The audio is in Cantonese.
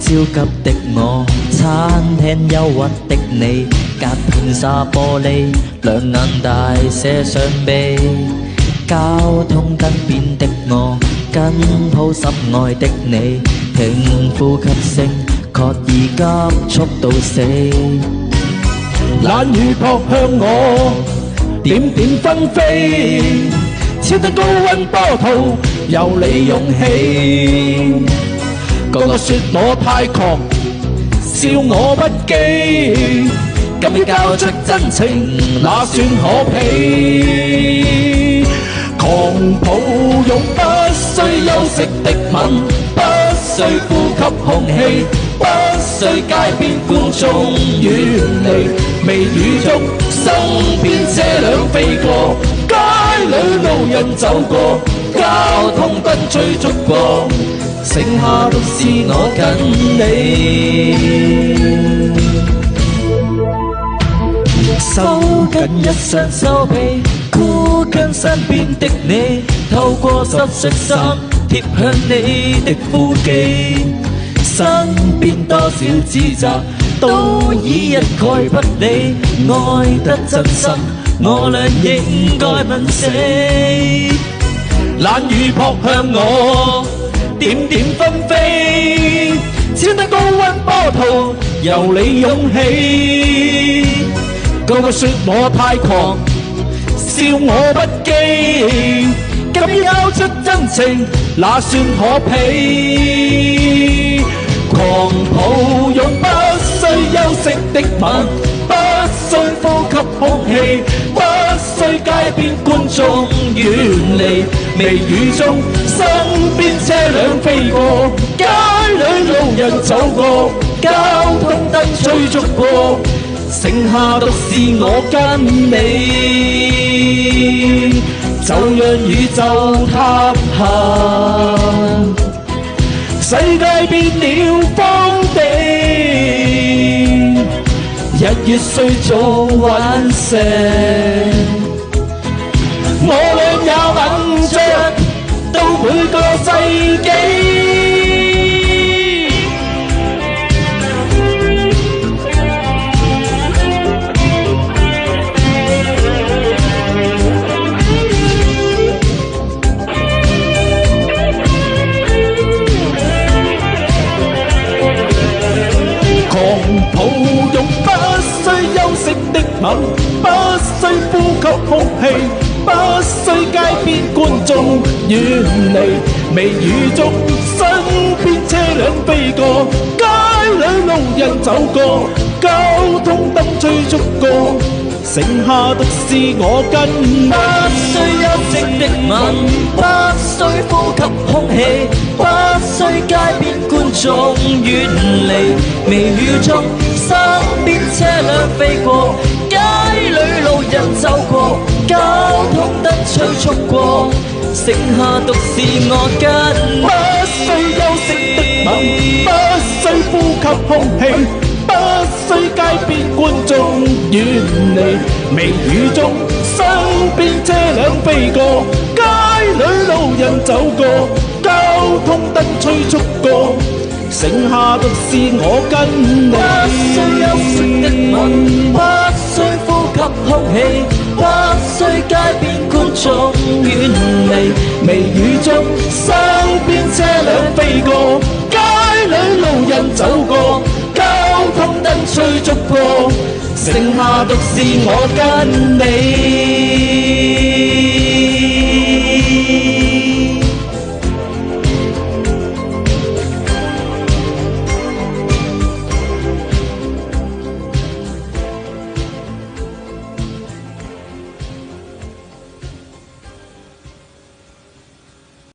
焦急的我，餐廳憂鬱的你，隔片灑玻璃，兩眼大寫上臂，交通燈邊的我，跟鋪濕愛的你，聽呼吸聲，確已急速到死。冷雨撲向我，點點紛飛，超得高溫波濤，由你湧起。個個說我太狂，笑我不羈，今日交出真情，那算可比？狂抱擁不需休息的吻，不需呼吸空氣，不需街邊觀眾遠離，微雨中身邊車輛飛過，街裏路人走過，交通燈催促過，剩下都是我跟你。收緊一雙手臂，箍緊身邊的你，透過濕恤衫貼向你的腹肌，身邊多少指責都已一概不理，愛得真心，我倆應該吻死。冷雨撲向我，點點紛飛，超得高溫波濤，由你湧起。個個說我太狂，笑我不羈，今日交出真情，那算可比？狂抱擁不需休息的吻，不需呼吸空氣，不需街邊觀眾遠離，微雨中身邊車輛飛過，街裏路人走過，交通燈催促過，剩下獨是我跟你，就讓宇宙塌下，世界變了荒地，日月雖早隕石，我倆也吻着到每個世紀。抱擁不需休息的吻，不需呼吸空氣，不需街邊觀眾遠離，微雨中身邊車輛飛過，街裏路人走過，交通燈催促過，剩下獨是我跟你。不需休息的吻，不需呼吸空氣，不需街邊觀眾遠離，微雨中身邊車輛飛過，街裏路人走過，交通燈催促過，剩下獨是我跟你。不需休息的吻，不需呼吸空氣，不需街邊觀眾遠離，微雨中身邊車輛飛過，街裏路人走過，交通燈催促過，剩下獨是我跟你。不需休息的吻，不需呼吸空氣，不需街邊觀眾遠離，微雨中身邊車輛飛過，街裏路人走過，交通燈催促過，剩下獨是我跟你。